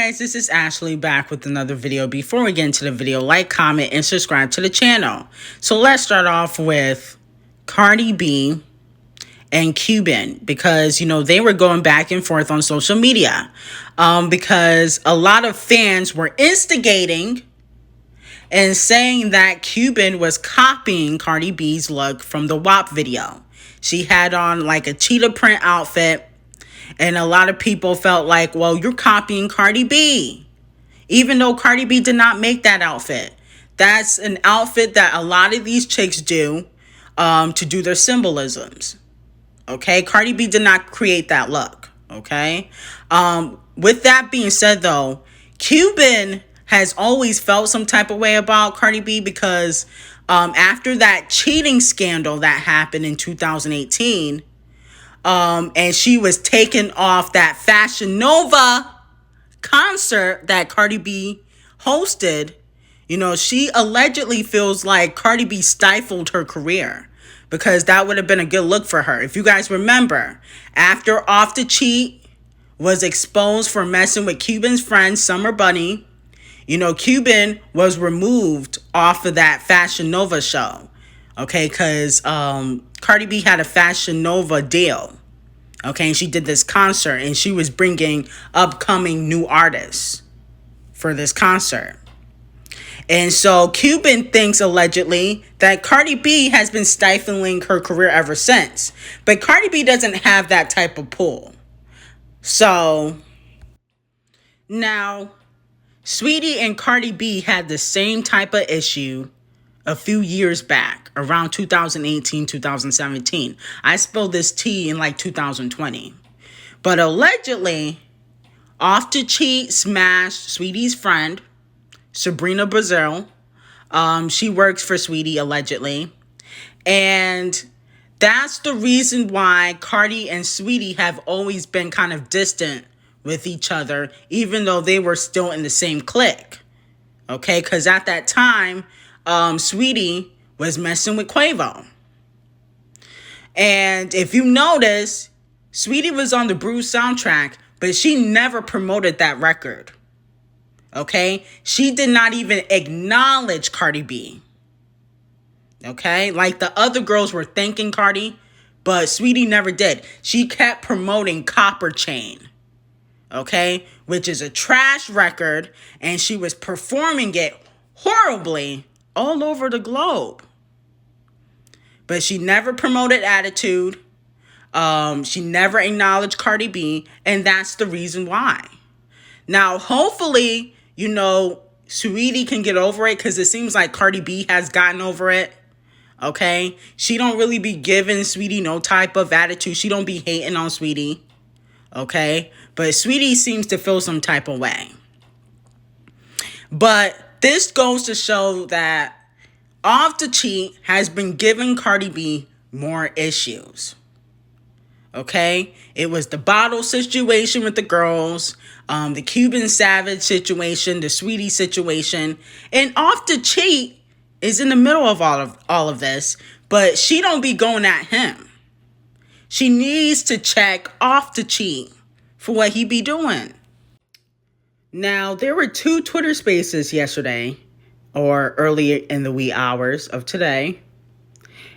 guys, this is Ashley back with another video. Before we get into the video, like, comment, and subscribe to the channel. So let's start off with Cardi B and Cuban, because, they were going back and forth on social media because a lot of fans were instigating and saying that Cuban was copying Cardi B's look from the WAP video. She had on like a cheetah print outfit, and a lot of people felt like, well, you're copying Cardi B, even though Cardi B did not make that outfit. That's an outfit that a lot of these chicks do to do their symbolisms. Okay, Cardi B did not create that look. Okay, with that being said, though, Cuban has always felt some type of way about Cardi B because after that cheating scandal that happened in 2018, and she was taken off that Fashion Nova concert that Cardi B hosted, she allegedly feels like Cardi B stifled her career, because that would have been a good look for her. If you guys remember, after Off the Cheat was exposed for messing with Cuban's friend, Summer Bunny, Cuban was removed off of that Fashion Nova show. Okay, because Cardi B had a Fashion Nova deal. Okay, and she did this concert, and she was bringing upcoming new artists for this concert. And so Cuban thinks, allegedly, that Cardi B has been stifling her career ever since. But Cardi B doesn't have that type of pull. So, now, Sweetie and Cardi B had the same type of issue a few years back, around 2018, 2017. I spilled this tea in like 2020. But allegedly, Off the Cheat smashed Sweetie's friend, Sabrina Brazil. She works for Sweetie, allegedly. And that's the reason why Cardi and Sweetie have always been kind of distant with each other, even though they were still in the same clique. Okay, because at that time, Sweetie was messing with Quavo. And if you notice, Sweetie was on the Bruise soundtrack, but she never promoted that record. Okay? She did not even acknowledge Cardi B. Okay? Like the other girls were thanking Cardi, but Sweetie never did. She kept promoting Copper Chain. Okay? Which is a trash record, and she was performing it horribly all over the globe. But she never promoted Attitude. She never acknowledged Cardi B, and that's the reason why. Now, hopefully, Sweetie can get over it, because it seems like Cardi B has gotten over it. Okay? She don't really be giving Sweetie no type of attitude. She don't be hating on Sweetie. Okay? But Sweetie seems to feel some type of way. But this goes to show that Off the Cheat has been giving Cardi B more issues. Okay? It was the bottle situation with the girls, the Cuban Savage situation, the Sweetie situation, and Off the Cheat is in the middle of all of this, but she don't be going at him. She needs to check Off the Cheat for what he be doing. Now, there were 2 Twitter spaces yesterday, or earlier in the wee hours of today,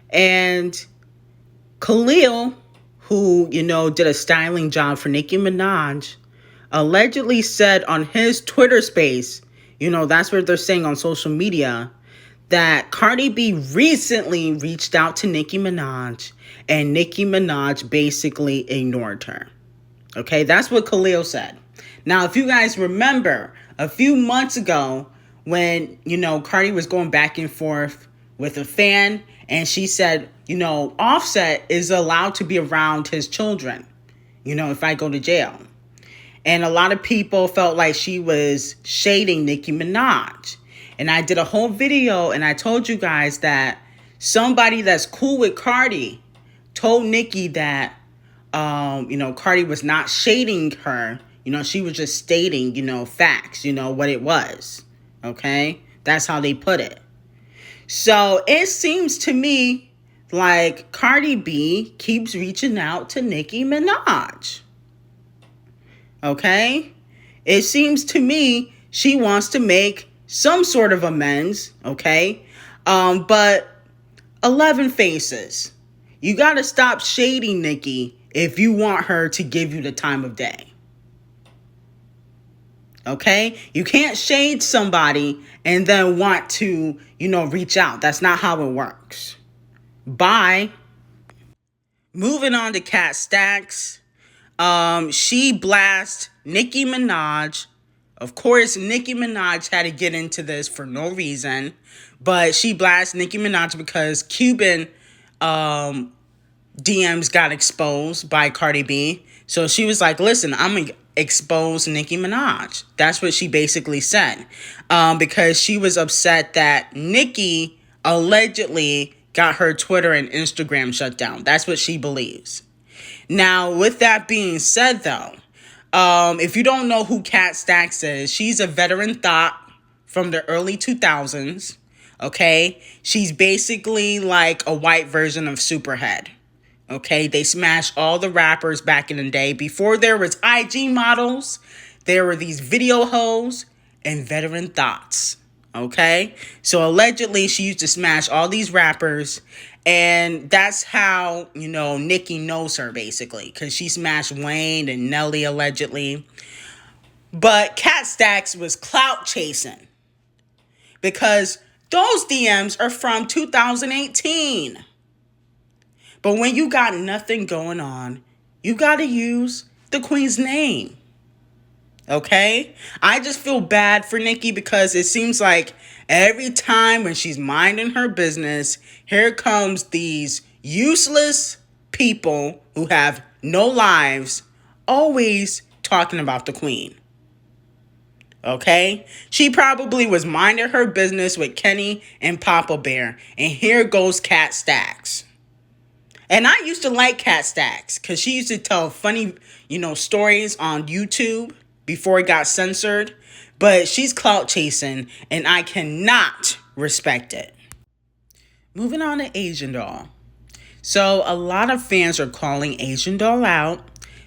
and Khalil, who, did a styling job for Nicki Minaj, allegedly said on his Twitter space, that's what they're saying on social media, that Cardi B recently reached out to Nicki Minaj, and Nicki Minaj basically ignored her. Okay, that's what Khalil said. Now, if you guys remember, a few months ago, when, Cardi was going back and forth with a fan, and she said, Offset is allowed to be around his children, if I go to jail. And a lot of people felt like she was shading Nicki Minaj. And I did a whole video, and I told you guys that somebody that's cool with Cardi told Nicki that, Cardi was not shading her. She was just stating, facts, what it was. Okay? That's how they put it. So it seems to me like Cardi B keeps reaching out to Nicki Minaj. Okay? It seems to me she wants to make some sort of amends, okay? But 11 faces. You got to stop shading Nicki if you want her to give you the time of day. Okay? You can't shade somebody and then want to, reach out. That's not how it works. Bye. Moving on to Kat Stacks. She blasts Nicki Minaj. Of course, Nicki Minaj had to get into this for no reason, but she blasts Nicki Minaj because Cuban DMs got exposed by CardiB. So she was like, listen, I'm going to expose Nicki Minaj. That's what she basically said. Because she was upset that Nicki allegedly got her Twitter and Instagram shut down. That's what she believes. Now, with that being said, though, if you don't know who Kat Stacks is, she's a veteran thought from the early 2000s, okay? She's basically like a white version of Superhead, okay? They smashed all the rappers back in the day. Before there was IG models, there were these video hoes and veteran thoughts, okay? So allegedly, she used to smash all these rappers, and that's how, Nicki knows her, basically, because she smashed Wayne and Nelly, allegedly. But Kat Stacks was clout chasing because those DMs are from 2018. But when you got nothing going on, you got to use the queen's name. Okay? I just feel bad for Nicki because it seems like every time when she's minding her business, here comes these useless people who have no lives always talking about the queen. Okay? She probably was minding her business with Kenny and Papa Bear, and here goes Kat Stacks. And I used to like Kat Stacks because she used to tell funny, stories on YouTube before it got censored. But she's clout chasing, and I cannot respect it. Moving on to Asian Doll. So a lot of fans are calling Asian Doll out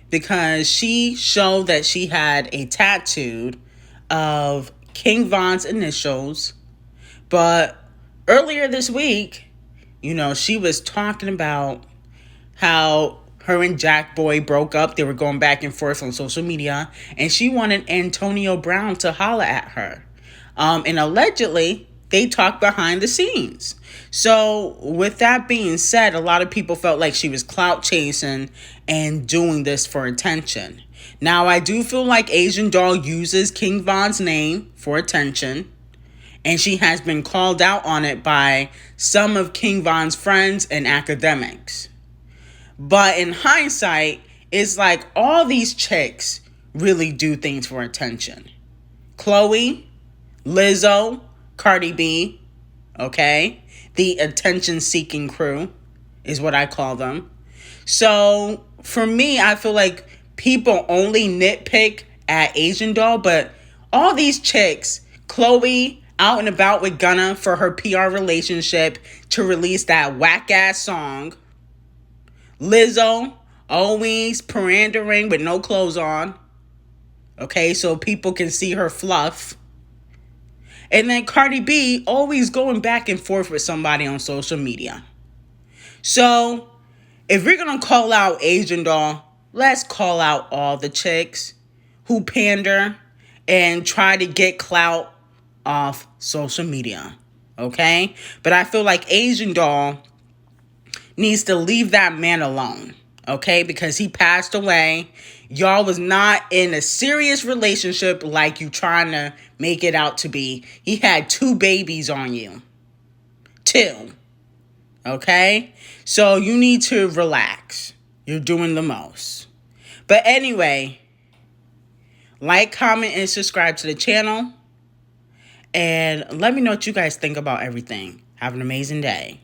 because she showed that she had a tattoo of King Von's initials. But earlier this week, she was talking about how her and Jack Boy broke up. They were going back and forth on social media, and she wanted Antonio Brown to holla at her. And allegedly, they talked behind the scenes. So with that being said, a lot of people felt like she was clout chasing and doing this for attention. Now, I do feel like Asian Doll uses King Von's name for attention, and she has been called out on it by some of King Von's friends and academics. But in hindsight, it's like all these chicks really do things for attention. Chloe, Lizzo, CardiB, okay? The attention-seeking crew is what I call them. So for me, I feel like people only nitpick at Asian Doll, but all these chicks, Chloe out and about with Gunna for her PR relationship to release that whack-ass song. Lizzo, always pandering with no clothes on. Okay, so people can see her fluff. And then Cardi B always going back and forth with somebody on social media. So, if we're going to call out Asian Doll, let's call out all the chicks who pander and try to get clout off social media. Okay? But I feel like Asian Doll needs to leave that man alone, okay? Because he passed away. Y'all was not in a serious relationship like you trying to make it out to be. He had 2 babies on you. 2. Okay? So you need to relax. You're doing the most. But anyway, like, comment, and subscribe to the channel. And let me know what you guys think about everything. Have an amazing day.